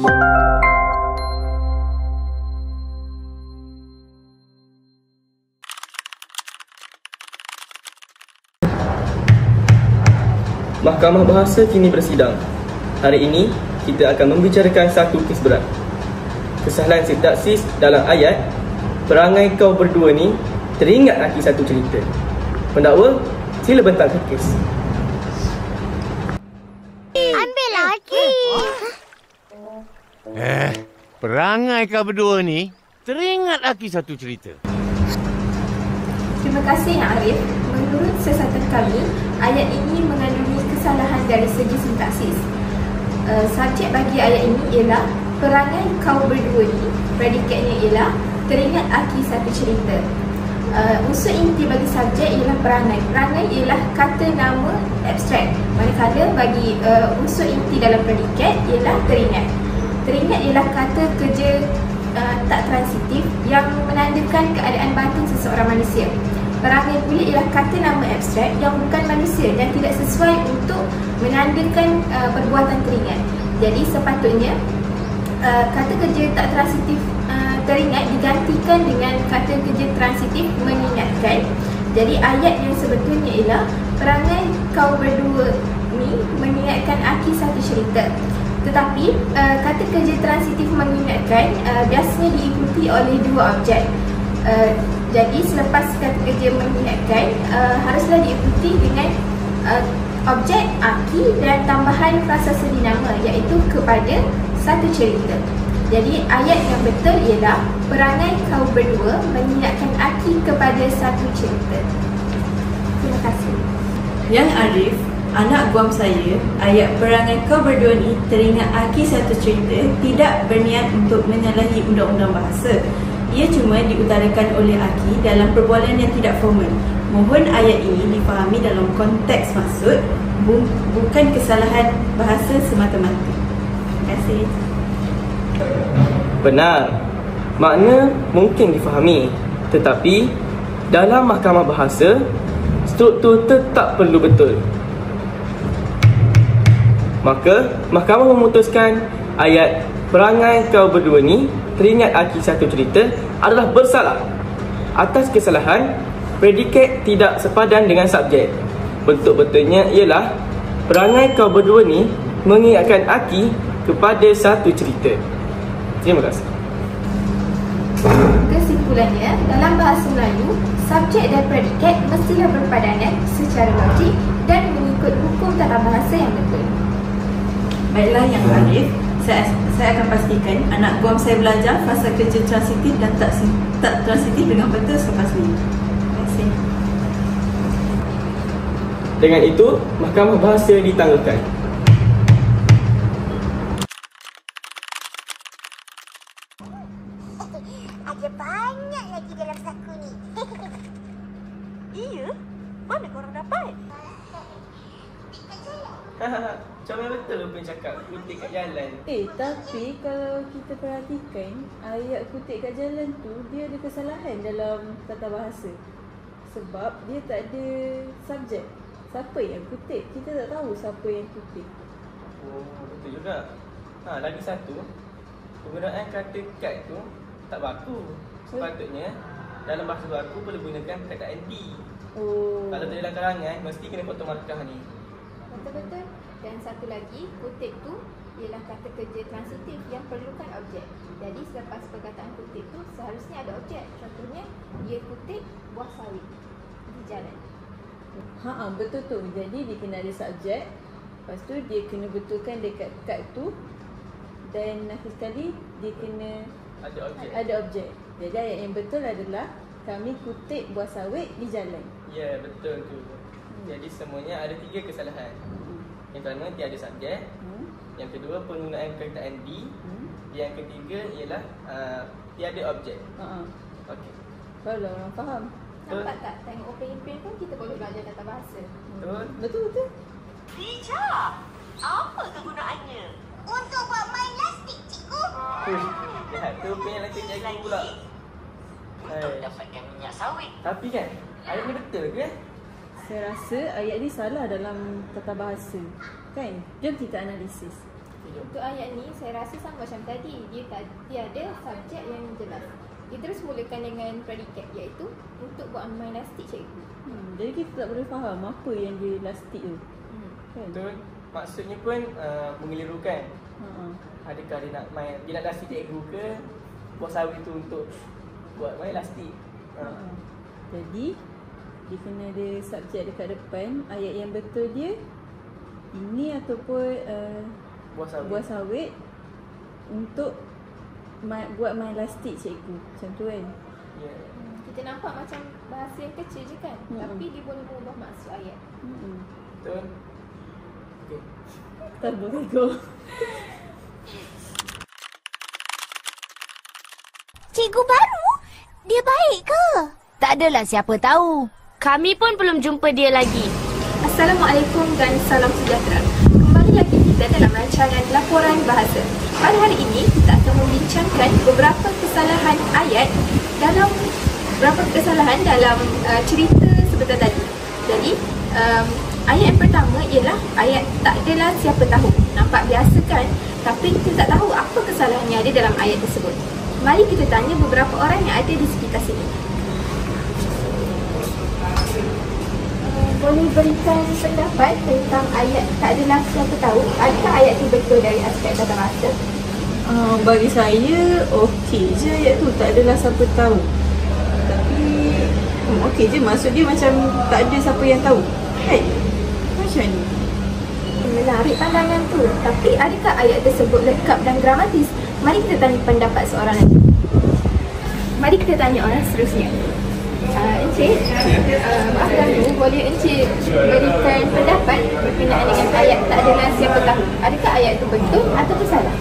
Mahkamah Bahasa kini bersidang. Hari ini, kita akan membicarakan satu kes berat. Kesalahan sintaksis dalam ayat "Perangai kau berdua ni teringat lagi satu cerita". Pendakwa, sila bentangkan kes. Ambil lagi. Perangai kau berdua ni teringat lagi satu cerita. Terima kasih Nak Arif. Menurut siasatan kami, ayat ini mengandungi kesalahan dari segi sintaksis. Subjek bagi ayat ini ialah perangai kau berdua ni, predikatnya ialah teringat aki satu cerita. Unsur inti bagi subjek ialah perangai. Perangai ialah kata nama abstrak, manakala bagi unsur inti dalam predikat ialah teringat. Teringat ialah kata kerja tak transitif yang menandakan keadaan batin seseorang manusia. Perangai pula ialah kata nama abstrak yang bukan manusia dan tidak sesuai untuk menandakan perbuatan teringat. Jadi sepatutnya kata kerja tak transitif teringat digantikan dengan kata kerja transitif mengingatkan. Jadi ayat yang sebetulnya ialah perangai kau berdua ni mengingatkan aki satu cerita. Tetapi kata kerja transitif mengingatkan biasanya diikuti oleh dua objek. Jadi selepas kata kerja mengingatkan haruslah diikuti dengan objek aki dan tambahan prasasa dinama iaitu kepada satu cerita. Jadi ayat yang betul ialah perangai kau berdua mengingatkan aki kepada satu cerita. Terima kasih. Yang Arif, anak guam saya, ayat perangai kau berdua ni teringat aki satu cerita tidak berniat untuk menyalahi undang-undang bahasa. Ia cuma diutarakan oleh aki dalam perbualan yang tidak formal. Mohon ayat ini difahami dalam konteks maksud, bukan kesalahan bahasa semata-mata. Terima kasih. Benar. Makna mungkin difahami, tetapi dalam mahkamah bahasa, struktur tetap perlu betul. Maka, mahkamah memutuskan ayat perangai kau berdua ni teringat aki satu cerita adalah bersalah atas kesalahan predikat tidak sepadan dengan subjek. Bentuk betulnya ialah perangai kau berdua ni mengingatkan aki kepada satu cerita. Terima kasih. Kesimpulannya, dalam bahasa Melayu, subjek dan predikat mestilah berpadanan secara logik dan mengikut hukum tata bahasa yang betul. Baiklah Yang Arif, saya akan pastikan anak guam saya belajar fasa kerja transitif dan tak transitif dengan betul selepas ini. Terima kasih. Dengan itu, mahkamah bahasa ditangguhkan. Ada banyak lagi dalam saku ni. Iya? Mana korang dapat? Comel betul apa yang cakap, kutip kat jalan. Tapi kalau kita perhatikan, ayat kutip kat jalan tu, dia ada kesalahan dalam tata bahasa. Sebab dia tak ada subjek. Siapa yang kutip? Kita tak tahu siapa yang kutip. Oh, betul juga. Lagi satu, penggunaan kata kat tu tak baku. Sepatutnya dalam bahasa baku boleh gunakan perkataan di. Oh. Kalau tak dalam karangan, mesti kena potong markah ni. Betul-betul. Dan satu lagi, kutip tu ialah kata kerja transitif yang perlukan objek. Jadi selepas perkataan kutip tu seharusnya ada objek. Contohnya, dia kutip buah sawit di jalan. Betul tu. Jadi dia kena ada subjek. Lepas tu dia kena betulkan dekat kad tu. Dan akhir sekali dia kena ada objek. Jadi ayat yang betul adalah kami kutip buah sawit di jalan. Ya, betul tu. Jadi semuanya ada 3 kesalahan. Yang pertama, tiada subjek. Yang kedua, penggunaan perkataan di. Yang ketiga ialah tiada objek. Okey. Kalau orang faham. Nampak tak? Tengok opening print pun kita boleh belajar tata bahasa. Betul. Bija! Apa kegunaannya? Untuk buat main lastik, cikgu. Lihat tu punya lagi jaga pula. Untuk dapatkan minyak sawit. Tapi kan, ayat ni betul ke? Saya rasa ayat ni salah dalam tata bahasa. Kan? Jom kita analisis. Untuk ayat ni saya rasa sama macam tadi. Dia ada subjek yang jelas. Dia terus mulakan dengan predikat, iaitu untuk buat main lastik cikgu. Jadi kita tak boleh faham apa yang dia lastik tu. Kan? Betul. Maksudnya pun mengelirukan. Ha. Adakah dia nak lastik cikgu ke buah sawit tu untuk buat main lastik. Jadi dia kena ada subjek dekat depan. Ayat yang betul dia ini ataupun buah sawit untuk buat main lastik cikgu. Macam tu kan. Yeah. Kita nampak macam bahasa yang kecil je kan, tapi dia boleh mengubah maksud ayat. Betul. Okey. Terbagus. Cikgu baru? Dia baik ke? Tak adalah siapa tahu. Kami pun belum jumpa dia lagi. Assalamualaikum dan salam sejahtera. Kembali lagi kita dalam rancangan Laporan Bahasa. Pada hari ini kita akan membincangkan beberapa kesalahan ayat dalam cerita sebentar tadi. Jadi ayat yang pertama ialah ayat tak adalah siapa tahu. Nampak biasa kan? Tapi kita tak tahu apa kesalahan yang ada dalam ayat tersebut. Mari kita tanya beberapa orang yang ada di sekitar sini. Boleh berikan pendapat tentang ayat tak adalah siapa tahu? Adakah ayat itu betul dari aspek tata bahasa? Bagi saya okey je ayat tu, tak adalah siapa tahu. Tapi okey je, maksud dia macam tak ada siapa yang tahu. Kan? Macam ni. Menarik pandangan tu. Tapi adakah ayat tersebut lengkap dan gramatis? Mari kita tanya pendapat seorang lagi. Mari kita tanya orang seterusnya. Encik, maaf ganggu, boleh Encik berikan pendapat berkenaan dengan ayat tak adalah siapa tahu? Adakah ayat itu betul atau salah?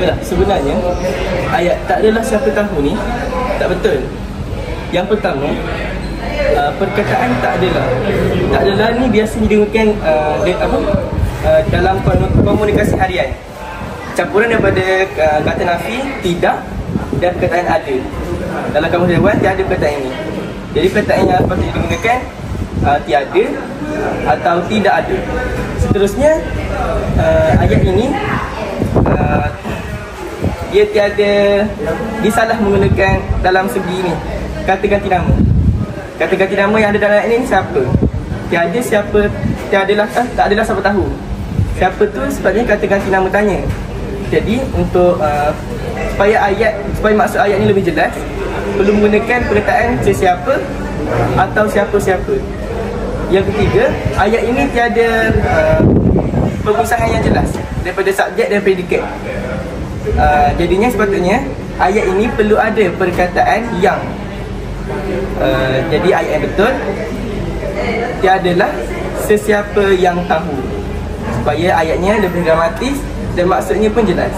Yalah, sebenarnya ayat tak adalah siapa tahu ni tak betul. Yang pertama, perkataan tak adalah. Tak adalah ni biasanya digunakan dalam komunikasi harian. Campuran daripada kata nafi, tidak dan perkataan ada. Dalam kamus dewan tiada perkataan ini. Jadi perkataan yang patut digunakan tiada atau tidak ada. Seterusnya ayat ini dia tiada disalah menggunakan dalam segi ini kata ganti nama. Kata ganti nama yang ada dalam ayat ini siapa? Tiada siapa, tak adalah siapa tahu. Siapa tu sebabnya kata ganti nama tanya. Jadi untuk supaya maksud ayat ini lebih jelas, perlu menggunakan perkataan sesiapa atau siapa-siapa. Yang ketiga, ayat ini tiada perpisahan yang jelas daripada subjek dan predikat. Jadinya sepatutnya ayat ini perlu ada perkataan yang. Jadi ayat yang betul, tiadalah sesiapa yang tahu, supaya ayatnya lebih dramatis dan maksudnya pun jelas.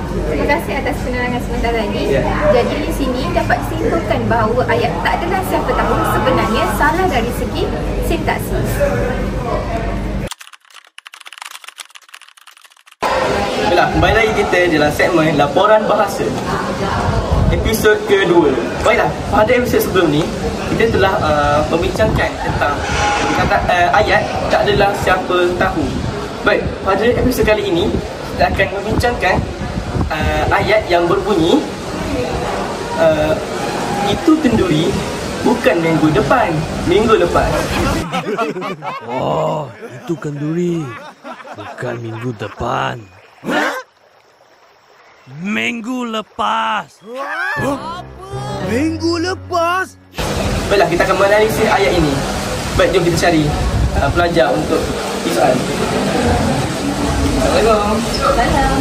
Terima kasih atas penerangan sebentar tadi. Jadi di sini dapat disimpulkan bahawa ayat tak adalah siapa tahu sebenarnya salah dari segi sintaksis. Baiklah, kembali lagi kita dalam segmen Laporan Bahasa episod kedua. Baiklah, pada episod sebelum ni kita telah membincangkan tentang ayat tak adalah siapa tahu. Baik, pada episod kali ini kita akan membincangkan ayat yang berbunyi itu kenduri bukan minggu depan, minggu lepas. Oh, itu kenduri bukan minggu depan. Minggu lepas. Minggu lepas? Baiklah, kita akan menganalisis ayat ini. Baik, jom kita cari pelajar untuk soal. Assalamualaikum. Salam.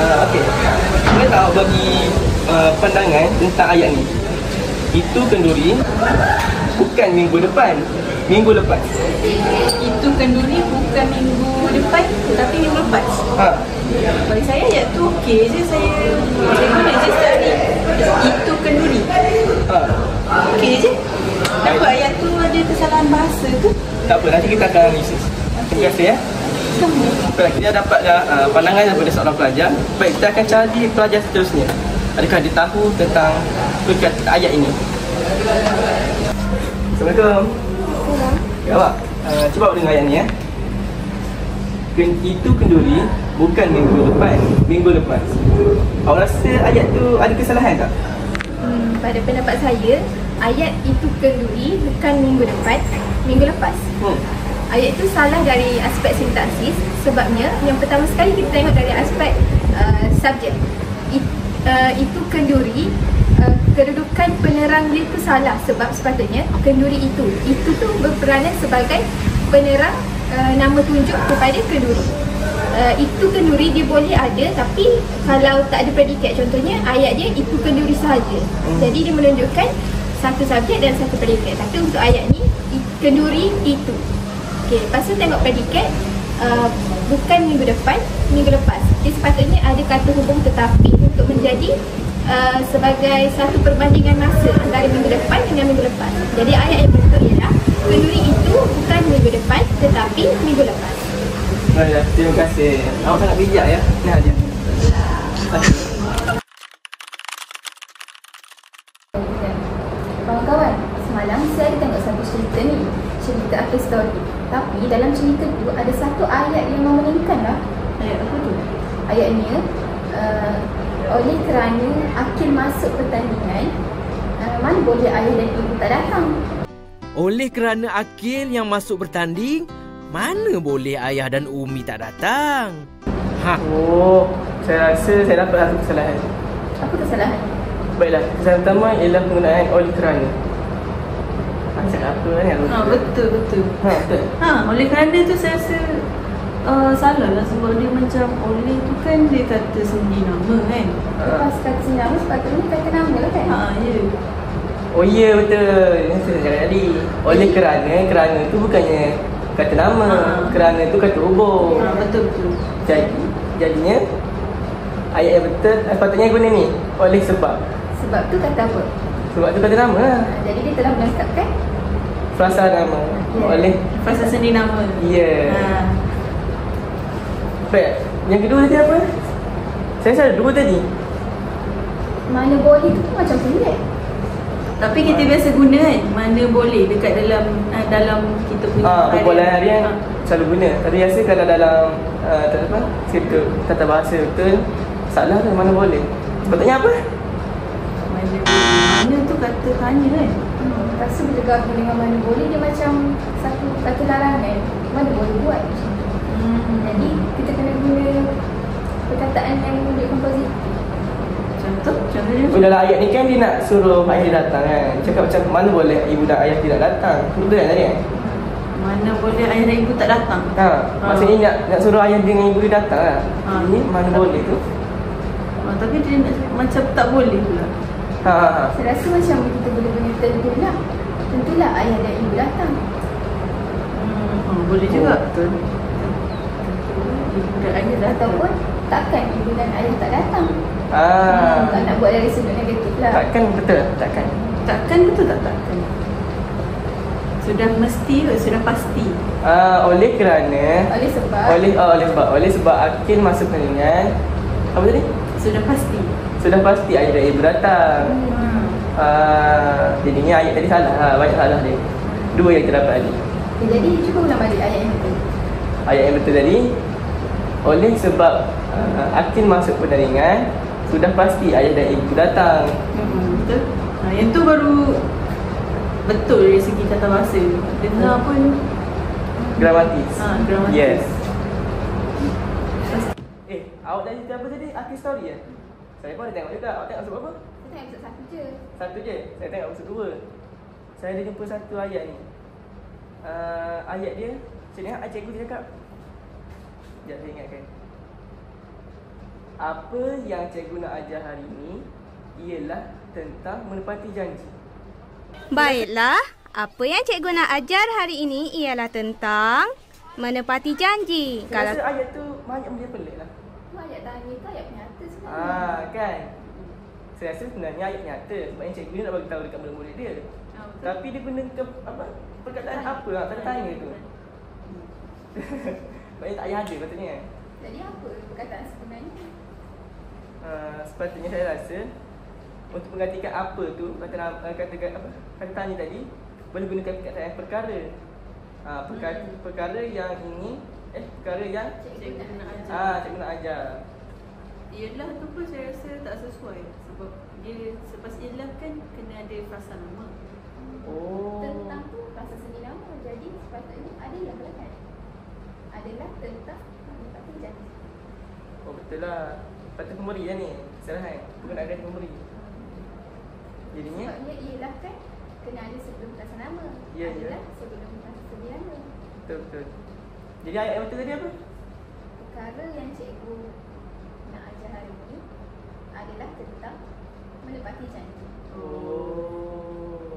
Okey. Boleh tak awak bagi pandangan tentang ayat ni? Itu kenduri bukan minggu depan, minggu lepas. Itu kenduri bukan minggu depan tapi minggu lepas. Bagi saya ayat tu okey je, saya boleh je start ni. Itu kenduri. Okey je. Kenapa ayat tu ada kesalahan bahasa tu? Tak apa, nanti kita akan analisis. Terima kasih ya. Baik, kita dapat pandangan daripada seorang pelajar. Baik, kita akan cari pelajar seterusnya. Adakah dia tahu tentang ayat ini? Assalamualaikum. Ya, awak. Cuba awak dengar ayat ni ya. Itu kenduri bukan minggu depan, minggu lepas. Awak rasa ayat tu ada kesalahan tak? Pada pendapat saya, ayat itu kenduri bukan minggu depan, minggu lepas. Ayat itu salah dari aspek sintaksis. Sebabnya, yang pertama sekali kita tengok dari aspek subjek. Itu kenduri, kedudukan penerang dia itu salah. Sebab sepatutnya kenduri itu tu berperanan sebagai penerang nama tunjuk kepada kenduri. Itu kenduri dia boleh ada, tapi kalau tak ada predikat, contohnya ayat dia itu kenduri sahaja. Jadi dia menunjukkan satu subjek dan satu predikat. Tapi untuk ayat ni kenduri itu. Okey, lepas tu tengok predikat, bukan minggu depan, minggu lepas. Dia sepatutnya ada kata hubung tetapi untuk menjadi sebagai satu perbandingan masa antara minggu depan dengan minggu lepas. Jadi ayat yang betul ialah kenduri itu bukan minggu depan tetapi minggu lepas. Baiklah, terima kasih. Awak sangat bijak ya. Nah aja. Kawan-kawan, semalam saya ada tengok satu cerita ni, cerita Akil Story. Tapi dalam cerita tu ada satu ayat yang memeningkan lah. Ayat apa tu? Ayatnya, oleh kerana Akil masuk pertandingan, mana boleh ayah dan ibu tak datang. Oleh kerana Akil yang masuk bertanding, mana boleh ayah dan Umi tak datang? Oh, saya rasa saya dapat satu kesalahan. Apa kesalahan? Baiklah, kesalahan pertama ialah penggunaan oleh kerana. Macam apa ni? Betul. Betul. Oleh kerana tu saya rasa salah lah, sebab dia macam oleh tu kan dia kata sendiri nama kan. Lepas kata sendiri nama, sepatutnya kata nama lah kan? Ya. Oh ya, betul. Yang saya cakap tadi. Oleh kerana tu bukannya kata nama, kerana tu kata hubung. Betul. Jadinya ayat yang betul sepatutnya guna ni, oleh sebab. Sebab tu kata apa? Sebab tu kata nama lah. Jadi dia telah melengkapkan Frasa nama. Oleh. Frasa sendiri nama. Ya. Baik. Yang kedua tadi apa? Saya rasa ada dua tadi. mana boleh tu macam pelik. Tapi kita biasa guna kan, mana boleh dekat dalam kita punya perbualan harian selalu guna. Tapi biasa kalau dalam tak apa, cerita tata bahasa betul salah tu mana boleh. Sepatutnya apa? Mana tu kata tanya kan. Rasa bila gabung dengan mana boleh dia macam satu kata larangan. Mana boleh buat macam tu. Jadi kita kena guna perkataan yang boleh komposit. Contohnya dalam ayat ni kan dia nak suruh ayah dia datang kan. Cakap macam mana boleh ibu dan ayah tidak datang. Betul kan tadi kan? Mana boleh ayah dan ibu tak datang. Maksudnya nak suruh ayah dengan ibu dia datang lah. Ini mana boleh tu. Tapi dia nak macam tak boleh pula. Saya rasa macam kita boleh guna tentulah. Tentulah ayah dan ibu datang. Boleh juga. Betul. Ibu dan ayah datang. Ataupun takkan ibu dan ayah tak datang. Tak nak buat dari sudut negatif lah. Takkan betul? Takkan. Takkan betul tak? Takkan. Sudah mesti ke? Sudah pasti. Oleh kerana Oleh sebab Akil masuk pertandingan. Apa tadi? Sudah pasti. Sudah pasti ayah dan ibu datang. Jadinya ayat tadi salah. Banyak salah dia. Dua yang kita dapat tadi. Jadi cuba ulang balik ayat yang betul. Ayat yang betul tadi, oleh sebab Akil masuk pertandingan, sudah pasti ayah dan ibu datang. Betul. Yang tu baru betul dari segi tata bahasa. Dengar pun Gramatis. Gramatis. Yes. Awak dah cerita apa tadi? Akil story ya? Saya pun ada tengok juga. Awak tengok episode berapa? Saya tengok episode 1 je. Satu je? Saya tengok episode 2. Saya ada jumpa satu ayat ni. Ayat dia, saya ingat cikgu dia cakap. Sekejap saya ingatkan. Apa yang cikgu nak ajar hari ni ialah tentang menepati janji. Baiklah, apa yang cikgu nak ajar hari ini ialah tentang menepati janji. Saya rasa ayat tu banyak benda pelik lah. Ayat tanya tu ayat nyata sebenarnya. Kan? Saya rasa sebenarnya ayat nyata sebab yang cikgu nak bagi tahu dekat murid-murid dia. Tapi dia guna apa? Perkataan apa lah, tanya tu. Sebabnya tak payah ada patutnya. Jadi apa perkataan sebenarnya? Sepatutnya saya rasa untuk menggantikan apa tu kata tanya tadi boleh gunakan perkataan perkara. Perkara yang ini perkara yang cikgu nak ajar. cikgu nak ajar. Ialah tu pun saya rasa tak sesuai sebab dia selepas ialah kan kena ada frasa nama. Tentang tu frasa seni nama. Jadi sepatutnya adalah kan? Adalah tentang menepati janji. Oh betul lah. Patut pemberi lah ni. Kesalahan. Bukan ada pemberi. Jadinya Sebabnya ialah kan kena ada sebelum frasa nama. Ya, ya. Adalah sebelum frasa seni nama. betul. Jadi ayat yang betul tadi apa? Perkara yang cikgu nak ajar hari ini adalah tentang menepati janji. Oh.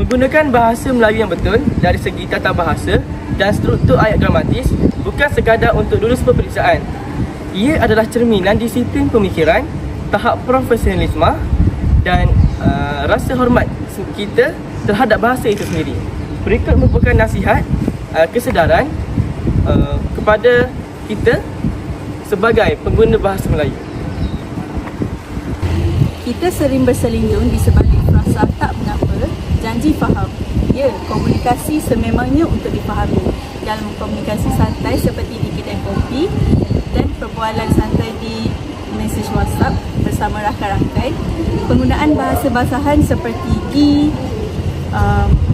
Menggunakan bahasa Melayu yang betul dari segi tata bahasa dan struktur ayat dramatis bukan sekadar untuk lulus peperiksaan. Ia adalah cerminan disiplin pemikiran, tahap profesionalisme dan rasa hormat kita terhadap bahasa itu sendiri. Berikut merupakan nasihat kesedaran kepada kita sebagai pengguna bahasa Melayu. Kita sering berselindung di sebalik frasa tak mengapa, janji faham. Ya, komunikasi sememangnya untuk difahami. Dalam komunikasi santai seperti di kedai kopi dan perbualan santai di mesej WhatsApp bersama rakan-rakan, penggunaan bahasa basahan seperti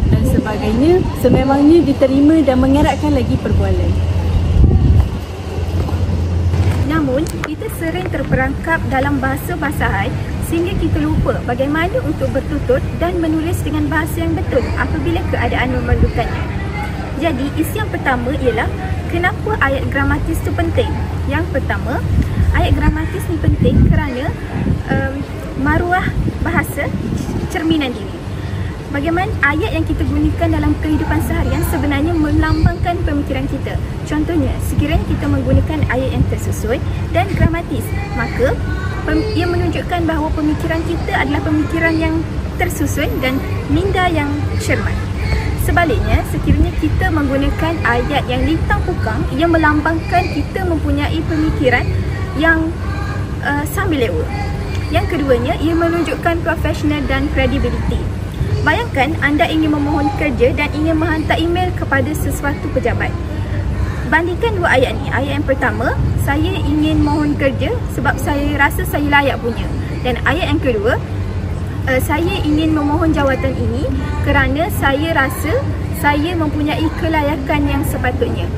dan sebagainya sememangnya diterima dan mengeratkan lagi perbualan. Namun, kita sering terperangkap dalam bahasa basahan sehingga kita lupa bagaimana untuk bertutur dan menulis dengan bahasa yang betul apabila keadaan memerlukannya. Jadi, isu yang pertama ialah kenapa ayat gramatis itu penting. Yang pertama, ayat gramatis ni penting kerana maruah bahasa cerminan diri. Bagaimana ayat yang kita gunakan dalam kehidupan seharian sebenarnya melambangkan pemikiran kita. Contohnya, sekiranya kita menggunakan ayat yang tersusun dan gramatis, maka ia menunjukkan bahawa pemikiran kita adalah pemikiran yang tersusun dan minda yang cermat. Sebaliknya, sekiranya kita menggunakan ayat yang lintang pukang, ia melambangkan kita mempunyai pemikiran yang sambil lewa. Yang keduanya, ia menunjukkan profesional dan kredibiliti. Bayangkan anda ingin memohon kerja dan ingin menghantar email kepada sesuatu pejabat. Bandingkan dua ayat ni. Ayat yang pertama, saya ingin mohon kerja sebab saya rasa saya layak punya. Dan ayat yang kedua, saya ingin memohon jawatan ini kerana saya rasa saya mempunyai kelayakan yang sepatutnya.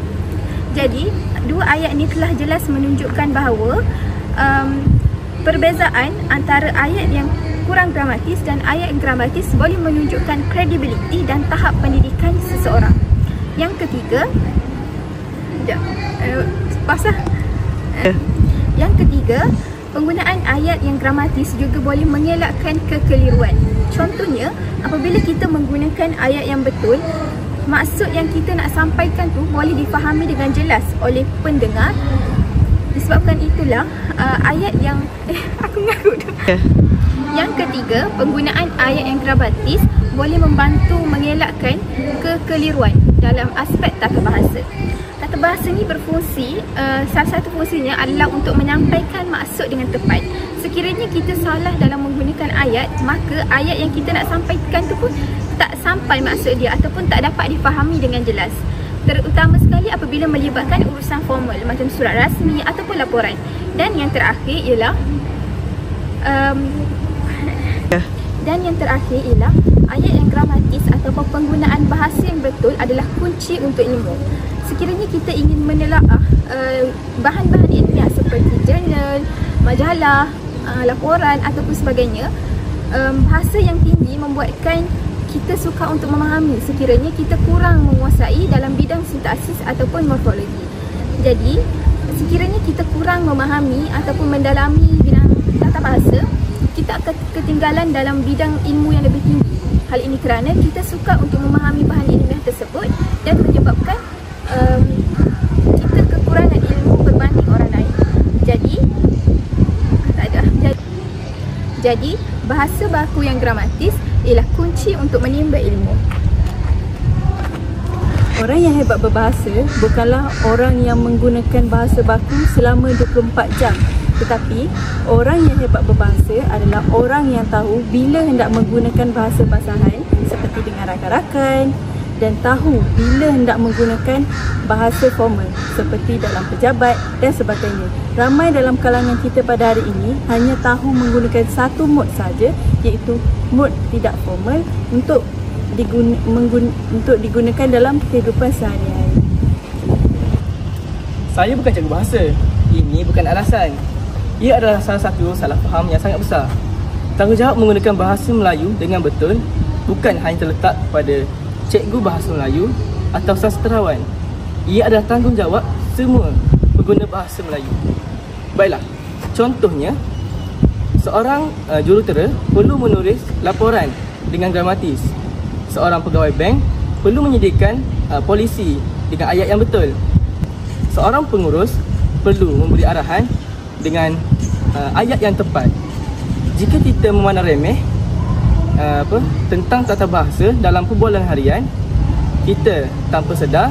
Jadi, dua ayat ni telah jelas menunjukkan bahawa perbezaan antara ayat yang kurang gramatis dan ayat yang gramatis boleh menunjukkan kredibiliti dan tahap pendidikan seseorang. Yang ketiga, yang ketiga, penggunaan ayat yang gramatis juga boleh mengelakkan kekeliruan. Contohnya, apabila kita menggunakan ayat yang betul, maksud yang kita nak sampaikan tu boleh difahami dengan jelas oleh pendengar. Disebabkan itulah ayat yang aku mengarut tu. Yang ketiga, penggunaan ayat yang gramatis boleh membantu mengelakkan kekeliruan dalam aspek tata bahasa. Tata bahasa ni berfungsi, salah satu fungsinya adalah untuk menyampaikan maksud dengan tepat. Sekiranya kita salah dalam menggunakan ayat, maka ayat yang kita nak sampaikan tu pun tak sampai maksud dia ataupun tak dapat difahami dengan jelas. Terutama sekali apabila melibatkan urusan formal macam surat rasmi ataupun laporan. Dan yang terakhir ialah ayat yang gramatis ataupun penggunaan bahasa yang betul adalah kunci untuk ilmu. Sekiranya kita ingin menelaah bahan-bahan ilmiah seperti jurnal, majalah, laporan ataupun sebagainya, bahasa yang tinggi membuatkan kita sukar untuk memahami sekiranya kita kurang menguasai dalam bidang sintaksis ataupun morfologi. Jadi, sekiranya kita kurang memahami ataupun mendalami bidang tata bahasa, kita akan ketinggalan dalam bidang ilmu yang lebih tinggi. Hal ini kerana kita sukar untuk memahami bahan ilmiah tersebut dan menyebabkan kita kekurangan ilmu berbanding orang lain. Jadi, bahasa baku yang gramatis ialah kunci untuk menimba ilmu. Orang yang hebat berbahasa bukanlah orang yang menggunakan bahasa baku selama 24 jam Tetapi, orang yang hebat berbangsa adalah orang yang tahu bila hendak menggunakan bahasa basahan seperti dengan rakan-rakan dan tahu bila hendak menggunakan bahasa formal seperti dalam pejabat dan sebagainya. Ramai dalam kalangan kita pada hari ini hanya tahu menggunakan satu mod saja, iaitu mod tidak formal untuk digunakan dalam kehidupan sehari-hari. Saya bukan cikgu bahasa. Ini bukan alasan. Ia adalah salah satu salah faham yang sangat besar. Tanggungjawab menggunakan bahasa Melayu dengan betul bukan hanya terletak pada cikgu bahasa Melayu atau sastrawan. Ia adalah tanggungjawab semua pengguna bahasa Melayu. Baiklah, contohnya seorang jurutera perlu menulis laporan dengan gramatis. Seorang pegawai bank perlu menyediakan polisi dengan ayat yang betul. Seorang pengurus perlu memberi arahan dengan ayat yang tepat. Jika kita memandang remeh tentang tata bahasa dalam perbualan harian, kita tanpa sedar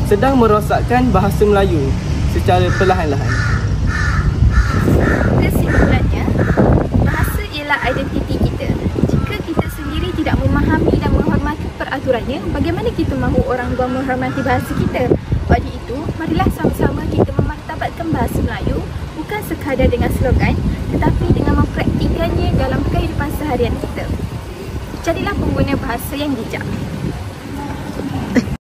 sedang merosakkan bahasa Melayu secara perlahan-lahan. Kesimpulannya, bahasa ialah identiti kita. Jika kita sendiri tidak memahami dan menghormati peraturannya, bagaimana kita mahu orang luar menghormati bahasa kita? Oleh itu, marilah sama-sama kita memartabatkan bahasa Melayu bukan sekadar dengan slogan, tetapi dengan mempraktikannya dalam kehidupan seharian kita. Jadilah pengguna bahasa yang bijak.